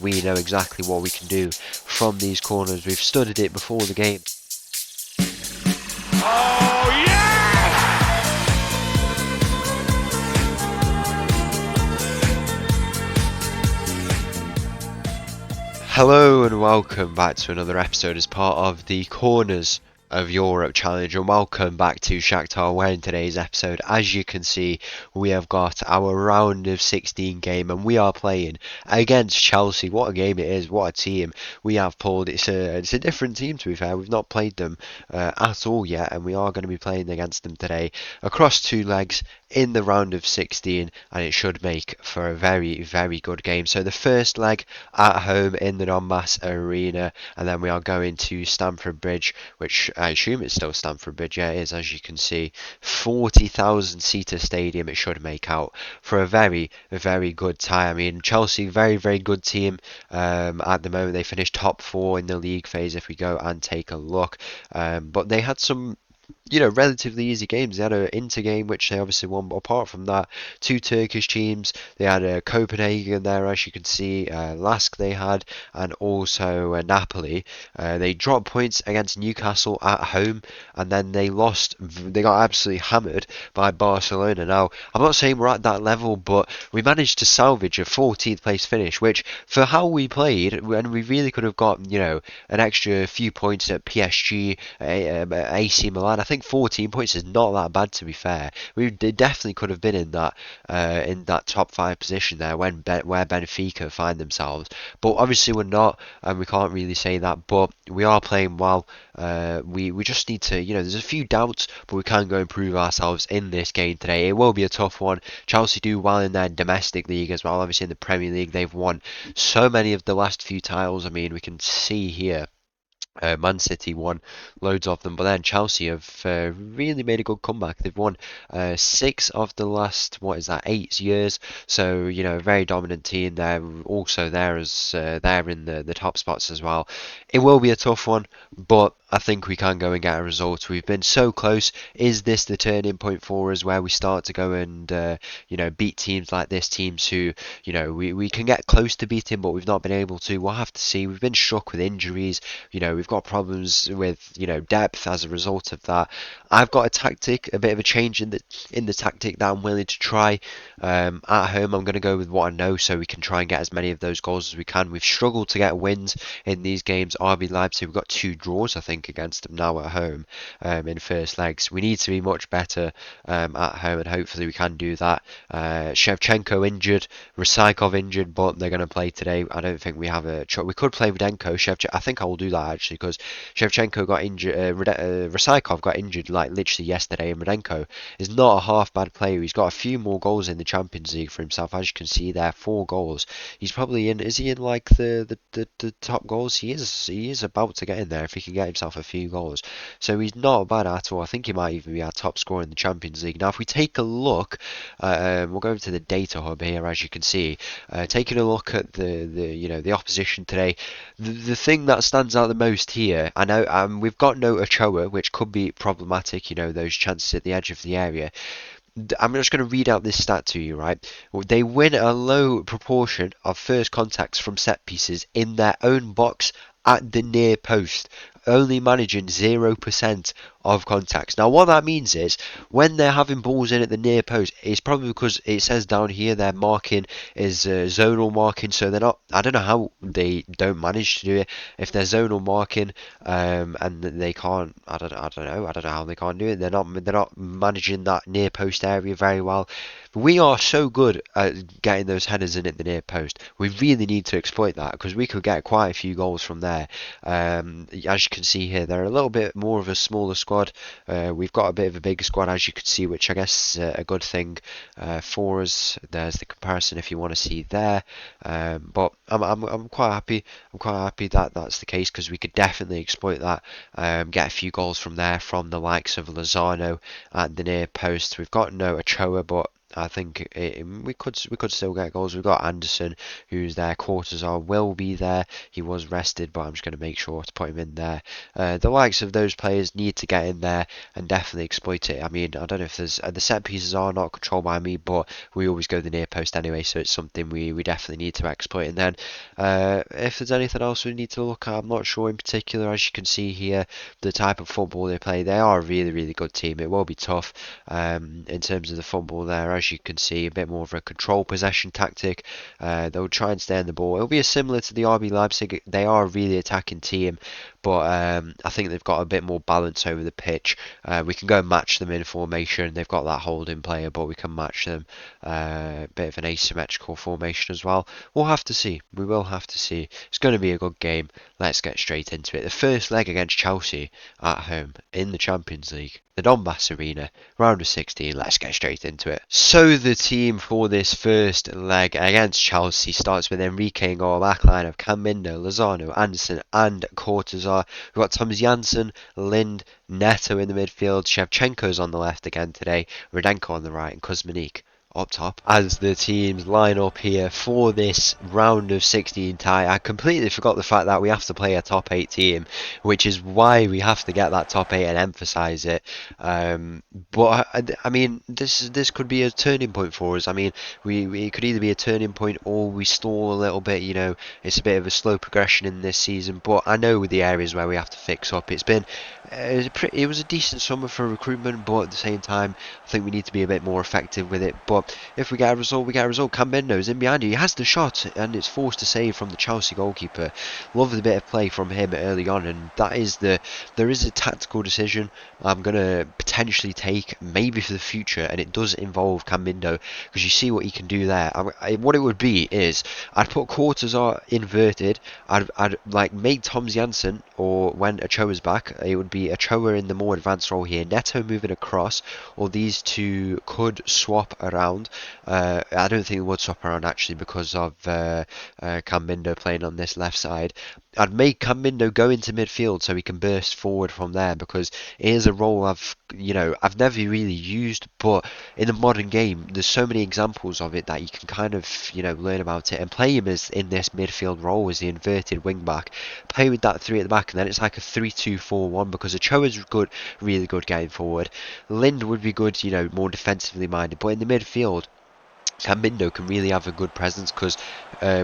we know exactly what we can do from these corners. We've studied it before the game. Oh, yes! Hello and welcome back to another episode as part of the Corners of Europe Challenge, and welcome back to Shakhtar, where in today's episode, as you can see, we have got our round of 16 game and we are playing against Chelsea. What a game it is, what a team we have pulled. It's a different team, to be fair. We've not played them at all yet, and we are going to be playing against them today across two legs in the round of 16, and it should make for a very, very good game. So the first leg at home in the Donbass Arena, and then we are going to Stamford Bridge, which I assume it's still Stamford Bridge. Yeah, it is, as you can see. 40,000 seater stadium it should make out for a very, very good tie. I mean, Chelsea, very, very good team at the moment. They finished top 4 in the league phase if we go and take a look. But they had some relatively easy games. They had an Inter game, which they obviously won, but apart from that, two Turkish teams. They had Copenhagen there, as you can see, Lask they had, and also Napoli. They dropped points against Newcastle at home, and then they lost. They got absolutely hammered by Barcelona. Now, I'm not saying we're at that level, but we managed to salvage a 14th place finish, which, for how we played, and we really could have got, an extra few points at PSG, AC Milan. I think 14 points is not that bad, to be fair. We definitely could have been in that top 5 position there where Benfica find themselves, but obviously we're not, and we can't really say that. But we are playing well. We just need to, there's a few doubts, but we can go improve ourselves in this game today. It will be a tough one. Chelsea do well in their domestic league as well. Obviously in the Premier League they've won so many of the last few titles. I mean, we can see here. Man City won loads of them, but then Chelsea have really made a good comeback. They've won 6 of the last, 8 years. So, a very dominant team. They're also there as they're in the top spots as well. It will be a tough one, but I think we can go and get a result. We've been so close. Is this the turning point for us, where we start to go and beat teams like this, teams who we can get close to beating, but we've not been able to? We'll have to see. We've been struck with injuries. We've got problems with depth as a result of that. I've got a tactic, a bit of a change in the tactic that I'm willing to try. At home, I'm going to go with what I know, so we can try and get as many of those goals as we can. We've struggled to get wins in these games. RB Leipzig, we've got 2 draws, I think, against them now at home in first legs. We need to be much better at home, and hopefully we can do that. Shevchenko injured, Rysakov injured, but they're going to play today. I don't think we have a choice. We could play Rudenko. I think I will do that actually, because Shevchenko got injured, Rysakov got injured like literally yesterday, and Rudenko is not a half bad player. He's got a few more goals in the Champions League for himself, as you can see there, 4 goals. He's probably in. Is he in like the top goals? He is about to get in there if he can get himself a few goals. So he's not bad at all. I think he might even be our top scorer in the Champions League. Now, if we take a look, we'll go over to the data hub here, as you can see. Taking a look at the opposition today, the thing that stands out the most here, I know we've got no Ochoa, which could be problematic. Those chances at the edge of the area. I'm just going to read out this stat to you, right? They win a low proportion of first contacts from set pieces in their own box at the near post, only managing 0% of contacts. Now, what that means is, when they're having balls in at the near post, it's probably because it says down here their marking is zonal marking, so they're not. I don't know how they don't manage to do it. If they're zonal marking, and they can't, I don't know how they can't do it. They're not managing that near post area very well. We are so good at getting those headers in at the near post. We really need to exploit that, because we could get quite a few goals from there. As you can see here, they're a little bit more of a smaller squad. We've got a bit of a bigger squad, as you can see, which I guess is a good thing for us. There's the comparison if you want to see there. But I'm quite happy. I'm quite happy that that's the case, because we could definitely exploit that. Get a few goals from there, from the likes of Lozano at the near post. We've got no Ochoa, but I think we could still get goals. We've got Anderson, who's there. Cortazar will be there. He was rested, but I'm just going to make sure to put him in there. The likes of those players need to get in there and definitely exploit it. I mean, I don't know if there's the set pieces are not controlled by me, but we always go the near post anyway, so it's something we definitely need to exploit. And then if there's anything else we need to look at, I'm not sure in particular. As you can see here, the type of football they play, they are a really good team. It will be tough in terms of the football there. As you can see, a bit more of a control possession tactic. They'll try and stay on the ball. It'll be similar to the RB Leipzig. They are a really attacking team, but I think they've got a bit more balance over the pitch. We can go and match them in formation. They've got that holding player, but we can match them. A bit of an asymmetrical formation as well. We'll have to see. We will have to see. It's going to be a good game. Let's get straight into it. The first leg against Chelsea at home in the Champions League. The Donbass Arena, round of 16. Let's get straight into it. So the team for this first leg against Chelsea starts with Enrique in goal, backline of Camino, Lozano, Anderson and Cortazar. We've got Thomas Janssen, Lind, Neto in the midfield, Shevchenko's on the left again today, Rudenko on the right and Kuzmanik up top as the teams line up here for this round of 16 tie. I completely forgot the fact that we have to play a top 8 team, which is why we have to get that top 8 and emphasize it. But I mean, this could be a turning point for us. I mean, we could either be a turning point or we stall a little bit. You know, it's a bit of a slow progression in this season, but I know with the areas where we have to fix up, it was a decent summer for recruitment, but at the same time I think we need to be a bit more effective with it. But if we get a result, we get a result. Camino's in behind you. He has the shot and it's forced to save from the Chelsea goalkeeper. Love the bit of play from him early on, and there is a tactical decision I'm going to potentially take maybe for the future, and it does involve Camino because you see what he can do there. What it would be is I'd put Cortazar inverted. I'd like make Tom Janssen, or when Ochoa's back, it would be Ochoa in the more advanced role here. Neto moving across, or these two could swap around. I don't think they would swap around actually because of Camino playing on this left side. I'd make Camino go into midfield so he can burst forward from there, because it is a role I've never really used, but in the modern game there's so many examples of it that you can kind of learn about it and play him as in this midfield role as the inverted wing back. Play with that three at the back, and then it's like a 3-2-4-1 because Ochoa's good, really good getting forward. Lind would be good, more defensively minded, but in the midfield Camino can really have a good presence because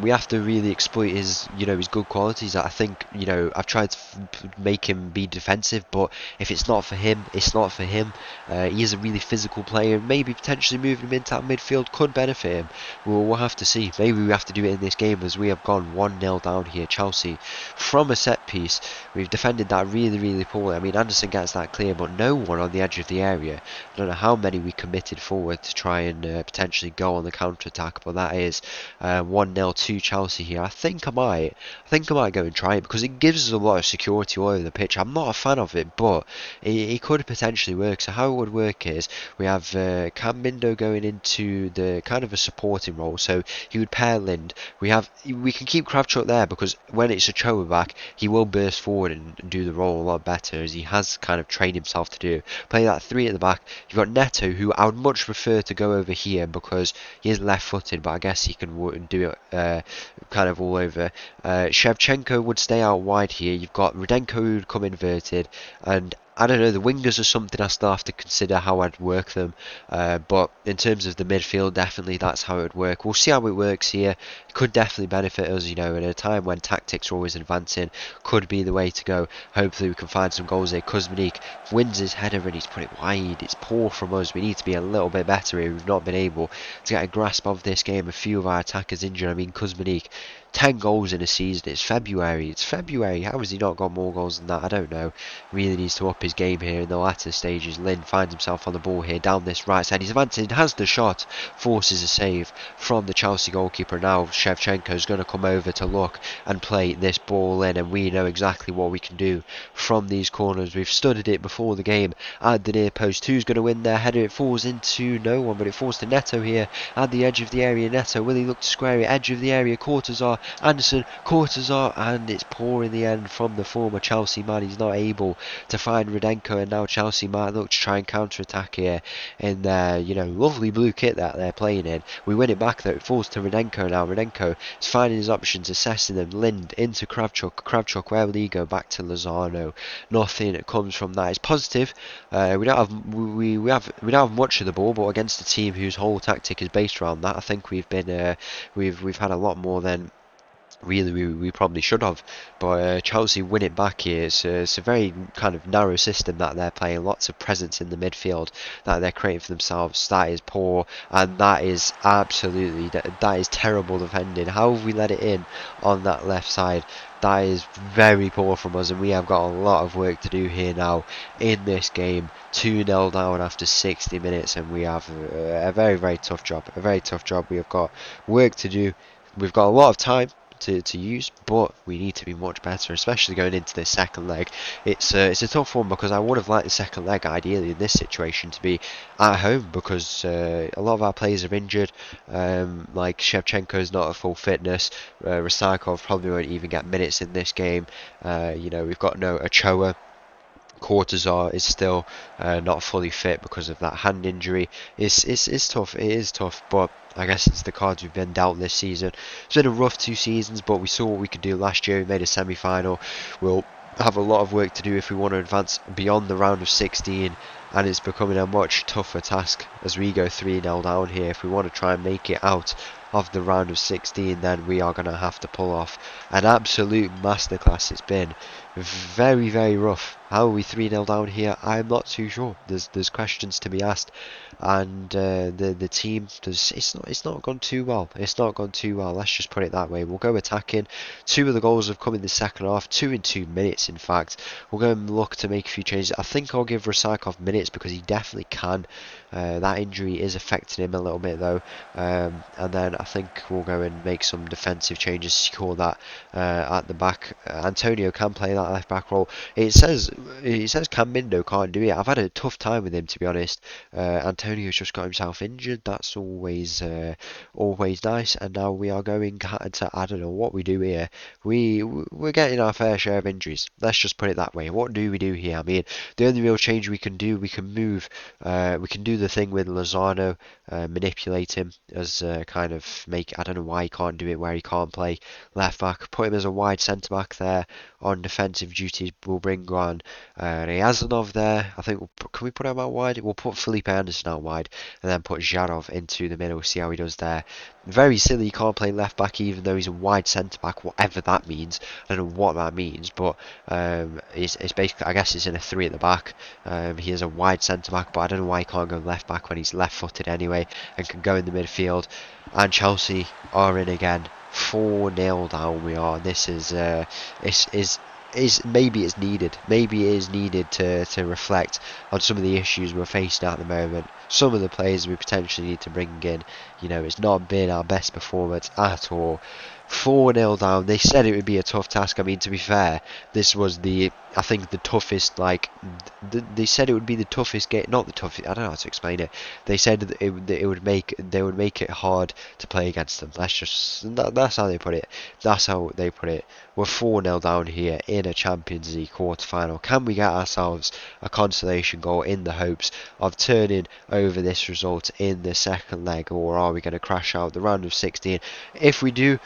we have to really exploit his good qualities. I think I've tried to make him be defensive, but if it's not for him, it's not for him. He is a really physical player. Maybe potentially moving him into that midfield could benefit him. We'll have to see. Maybe we have to do it in this game, as we have gone 1-0 down here. Chelsea from a set piece. We've defended that really poorly. I mean, Anderson gets that clear, but no one on the edge of the area. I don't know how many we committed forward to try and potentially go on the counter attack, but that is 1-0 to Chelsea here. I think I might go and try it because it gives us a lot of security all over the pitch. I'm not a fan of it, but it could potentially work. So how it would work is we have Camino going into the kind of a supporting role, so he would pair Lind. We can keep Kravchuk there because when it's Ochoa back, he will burst forward and do the role a lot better, as he has kind of trained himself to do. Play that three at the back. You've got Neto, who I would much prefer to go over here because he is left-footed, but I guess he can do it kind of all over. Shevchenko would stay out wide here. You've got Rudenko who would come inverted, and I don't know, the wingers are something I still have to consider how I'd work them, but in terms of the midfield, definitely that's how it would work. We'll see how it works here. It could definitely benefit us, in a time when tactics are always advancing. Could be the way to go. Hopefully we can find some goals here. Kuzmanik wins his header and he's put it wide. It's poor from us. We need to be a little bit better here. We've not been able to get a grasp of this game. A few of our attackers injured. I mean, Kuzmanik, 10 goals in a season. It's February. How has he not got more goals than that? I don't know. Really needs to up his game here in the latter stages. Lynn finds himself on the ball here down this right side. He's advancing, has the shot, forces a save from the Chelsea goalkeeper. Now Shevchenko is going to come over to look and play this ball in, and we know exactly what we can do from these corners. We've studied it before the game at the near post. Who's going to win their header? It falls into no one, but it falls to Neto here at the edge of the area. Neto, will he look to square it? Edge of the area. Cortazar Anderson, Cortazar, and it's poor in the end from the former Chelsea man. He's not able to find Rudenko, and now Chelsea might look to try and counter-attack here in their, lovely blue kit that they're playing in. We win it back though. It falls to Rudenko now. Rudenko is finding his options, assessing them. Lind into Kravchuk. Kravchuk, where will he go? Back to Lozano. Nothing comes from that. It's positive. We don't have much of the ball, but against a team whose whole tactic is based around that, I think we've had a lot more than really we probably should have. But Chelsea win it back here. It's a very kind of narrow system that they're playing. Lots of presence in the midfield that they're creating for themselves. That is poor, and that is absolutely that is terrible defending. How have we let it in on that left side? That is very poor from us, and we have got a lot of work to do here now in this game. 2-0 down after 60 minutes, and we have a very, very tough job. A very tough job. We have got work to do. We've got a lot of time to use, but we need to be much better, especially going into this second leg. It's a tough one because I would have liked the second leg ideally in this situation to be at home, because a lot of our players are injured. Like Shevchenko is not at full fitness. Rysakov probably won't even get minutes in this game. We've got no Ochoa. Cortazar is still not fully fit because of that hand injury. It's tough. It is tough, but I guess it's the cards we've been dealt this season. It's been a rough 2 seasons, but we saw what we could do last year. We made a semi-final. We'll have a lot of work to do if we want to advance beyond the round of 16, and it's becoming a much tougher task as we go 3-0 down here. If we want to try and make it out of the round of 16, then we are going to have to pull off an absolute masterclass. It's been very, very rough. How are we 3-0 down here? I'm not too sure. There's questions to be asked, and the team it's not gone too well. It's not gone too well. Let's just put it that way. We'll go attacking. 2 of the goals have come in the second half. 2 in 2 minutes, in fact. We'll go and look to make a few changes. I think I'll give Rysakov minutes because he definitely can. That injury is affecting him a little bit though, and then I think we'll go and make some defensive changes, secure that at the back. Antonio can play that left back role. It says Cam Mindo can't do it. I've had a tough time with him, to be honest. Antonio's just got himself injured. That's always nice. And now we are going to, I don't know what we do here. We're getting our fair share of injuries. Let's just put it that way. What do we do here? I mean, the only real change we can do, we can move. We can do the thing with Lozano, manipulate him as kind of make. I don't know why he can't do it where he can't play left back. Put him as a wide centre back there on defensive duties. We'll bring on Ryazanov there. I think can we put him out wide? We'll put Felipe Anderson out wide and then put Zharov into the middle. See how he does there. Very silly he can't play left back even though he's a wide centre back, whatever that means. I don't know what that means, but it's basically, I guess it's in a 3 at the back. He is a wide centre back, but I don't know why he can't go left back when he's left footed anyway and can go in the midfield. And Chelsea are in again. 4-0 down we are. This is maybe it's needed. Maybe it is needed to reflect on some of the issues we're facing at the moment. Some of the players we potentially need to bring in. It's not been our best performance at all. 4-0 down. They said it would be a tough task. I mean, to be fair, this was I think the toughest, they said it would be the toughest game, not the toughest, I don't know how to explain it. They said that they would make it hard to play against them. That's how they put it. That's how they put it. We're 4-0 down here in a Champions League quarter-final. Can we get ourselves a consolation goal in the hopes of turning over this result in the second leg, or are we going to crash out the round of 16? If we do,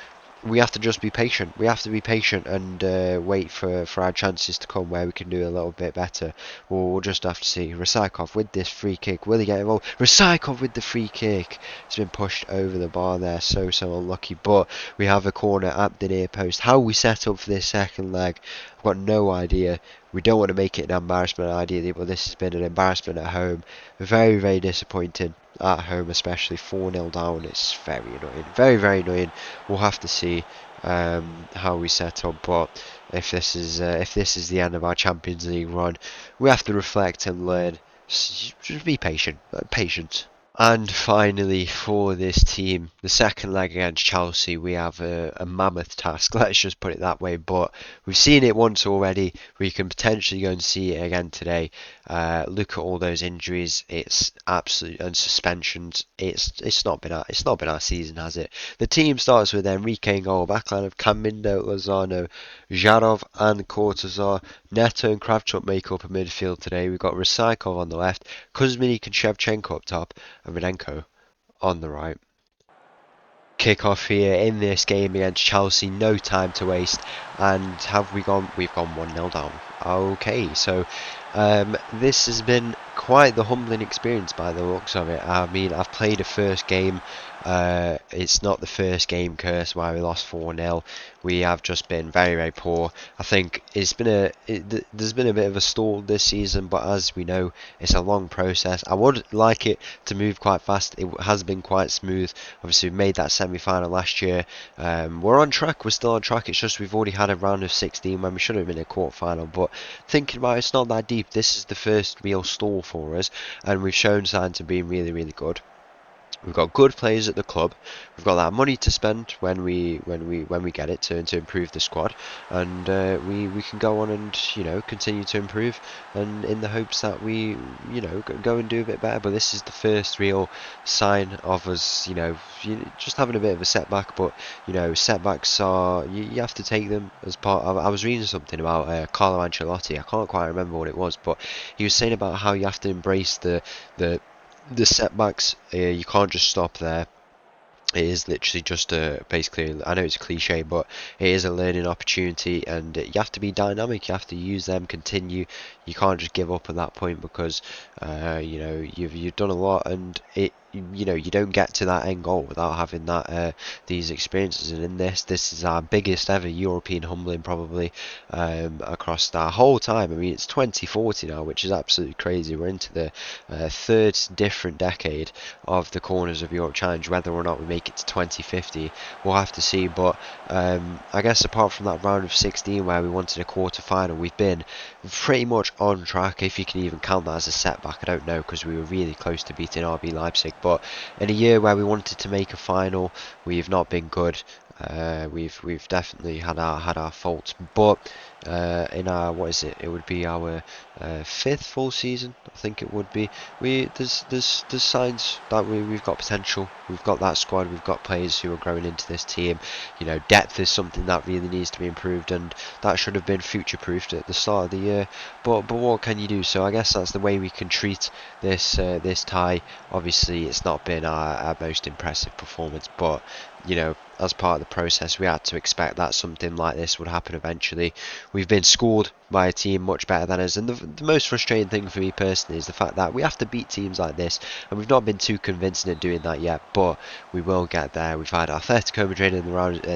we have to just be patient. We have to be patient and wait for our chances to come where we can do a little bit better. We'll just have to see. Rysakov with this free kick. Will he get involved? Rysakov with the free kick. It's been pushed over the bar there. So unlucky. But we have a corner at the near post. How we set up for this second leg, I've got no idea. We don't want to make it an embarrassment ideally, but this has been an embarrassment at home. Very, very disappointing. At home especially, 4-0 down. It's very annoying. Very, very annoying. We'll have to see how we set up, but if this is the end of our Champions League run, we have to reflect and learn. Just be patient. Patience. And finally, for this team, the second leg against Chelsea, we have a mammoth task. Let's just put it that way. But we've seen it once already. We can potentially go and see it again today. Look at all those injuries. It's absolute and suspensions. It's not been our season, has it? The team starts with Enrique in goal, backline of Camindo, Lozano, Jarov, and Cortazar. Neto and Kravchuk make up a midfield today. We've got Rysakov on the left, Kuzminic and Shevchenko up top, and Rudenko on the right. Kick-off here in this game against Chelsea, no time to waste, and have we gone? We've gone 1-0 down. Okay, so this has been quite the humbling experience by the looks of it. I mean, I've played a first game. It's not the first game curse where we lost 4-0. We have just been very, very poor. I think there's been a bit of a stall this season, but as we know, it's a long process. I would like it to move quite fast. It has been quite smooth. Obviously, we made that semi-final last year. We're on track. We're still on track. It's just we've already had a round of 16 when we should have been in a quarter-final. But thinking about it, it's not that deep. This is the first real stall for us, and we've shown signs of being really, really good. We've got good players at the club. We've got that money to spend when we get it to improve the squad, and we can go on and continue to improve, and in the hopes that we go and do a bit better. But this is the first real sign of us just having a bit of a setback. But setbacks are you have to take them as part of. I was reading something about Carlo Ancelotti. I can't quite remember what it was, but he was saying about how you have to embrace the setbacks. You can't just stop there. It is literally just basically, I know it's a cliche, but it is a learning opportunity, and you have to be dynamic. You have to use them, continue. You can't just give up at that point, because you've done a lot, and you don't get to that end goal without having these experiences. And in this is our biggest ever European humbling, probably, across our whole time. I mean, it's 2040 now, which is absolutely crazy. We're into the third different decade of the Corners of Europe Challenge. Whether or not we make it to 2050, we'll have to see. But I guess apart from that round of 16 where we wanted a quarter final, we've been pretty much on track, if you can even count that as a setback. I don't know, because we were really close to beating RB Leipzig. But in a year where we wanted to make a final, we've not been good. We've definitely had our faults, but in our, what is it? It would be our fifth full season, I think it would be. There's signs that we've got potential. We've got that squad. We've got players who are growing into this team. Depth is something that really needs to be improved, and that should have been future-proofed at the start of the year. But what can you do? So I guess that's the way we can treat this tie. Obviously, it's not been our most impressive performance, but as part of the process, we had to expect that something like this would happen eventually. We've been schooled by a team much better than us, and the most frustrating thing for me personally is the fact that we have to beat teams like this, and we've not been too convincing at doing that yet, but we will get there. We've had Atletico Madrid in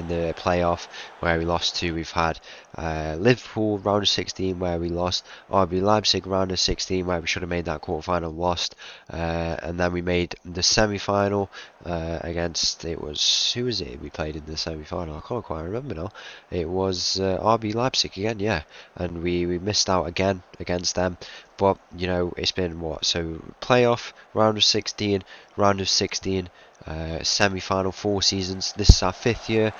the playoff where we lost to. We've had Liverpool round of 16 where we lost. RB Leipzig round of 16 where we should have made that quarter final, lost, and then we made the semi-final against, who was it we played in the semi-final? I can't quite remember now. It was RB Leipzig again, yeah, and we missed out again against them. But it's been what? So playoff, round of 16, semi-final, 4 seasons. This is our 5th year.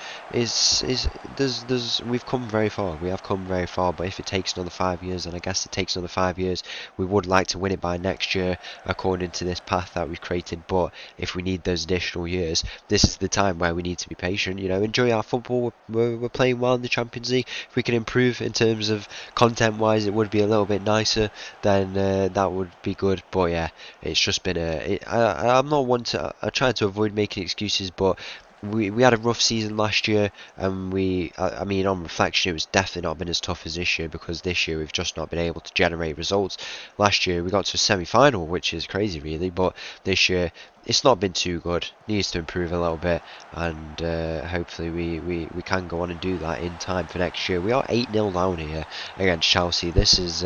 We've come very far. We have come very far. But if it takes another 5 years, and I guess it takes another 5 years, we would like to win it by next year, according to this path that we've created. But if we need those additional years, this is the time where we need to be patient. Enjoy our football. We're playing well in the Champions League. If we can improve in terms of content-wise, it would be a little bit nicer. Then that would be good. But yeah, it's just been I'm not one to. I try to avoid making excuses, but we had a rough season last year, and I mean, on reflection, it was definitely not been as tough as this year, because this year we've just not been able to generate results. Last year we got to a semi-final, which is crazy really, but this year it's not been too good. Needs to improve a little bit, and hopefully we can go on and do that in time for next year. We are 8-0 down here against Chelsea. This is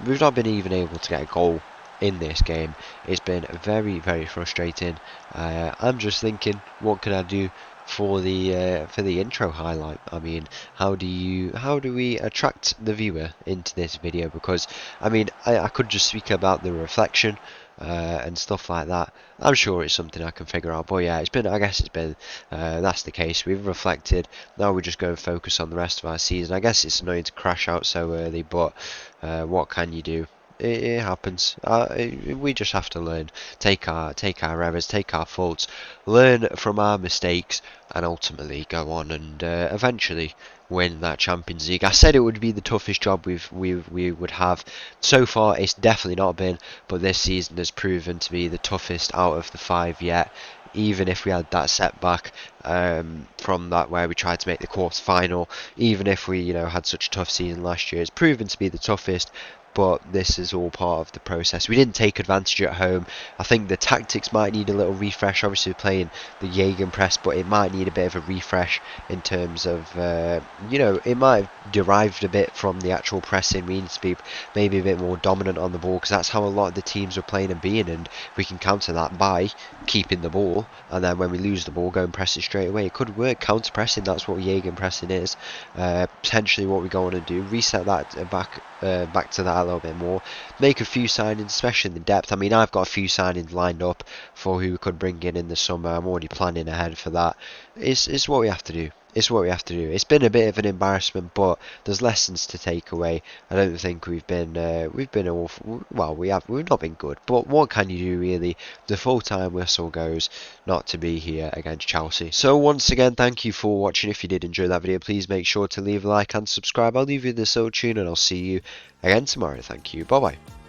we've not been even able to get a goal in this game. It's been very, very frustrating. I'm just thinking, what can I do for the intro highlight. I mean, how do we attract the viewer into this video? Because I mean, I could just speak about the reflection and stuff like that. I'm sure it's something I can figure out. But yeah, I guess it's been that's the case. We've reflected. Now we just go and focus on the rest of our season. I guess it's annoying to crash out so early, but what can you do? It happens. We just have to learn, take our errors, take our faults, learn from our mistakes, and ultimately go on and eventually win that Champions League. I said it would be the toughest job we would have. So far, it's definitely not been, but this season has proven to be the toughest out of the 5 yet. Even if we had that setback from that where we tried to make the quarter final, even if we had such a tough season last year, it's proven to be the toughest. But this is all part of the process. We didn't take advantage at home. I think the tactics might need a little refresh. Obviously, we're playing the Gegenpress, but it might need a bit of a refresh in terms of, it might have derived a bit from the actual pressing. We need to be maybe a bit more dominant on the ball, because that's how a lot of the teams are playing and being, and we can counter that by keeping the ball, and then when we lose the ball, go and press it straight away. It could work, counter pressing. That's what Gegenpressing is. Potentially, what we go on and do, reset that back to that a little bit more, make a few signings, especially in the depth. I mean, I've got a few signings lined up for who we could bring in the summer. I'm already planning ahead for that. It's what we have to do. It's what we have to do. It's been a bit of an embarrassment, but there's lessons to take away. I don't think we've been awful. Well, we've not been good, but what can you do really? The full-time whistle goes not to be here against Chelsea. So once again, thank you for watching. If you did enjoy that video, please make sure to leave a like and subscribe. I'll leave you this little tune, and I'll see you again tomorrow. Thank you. Bye bye.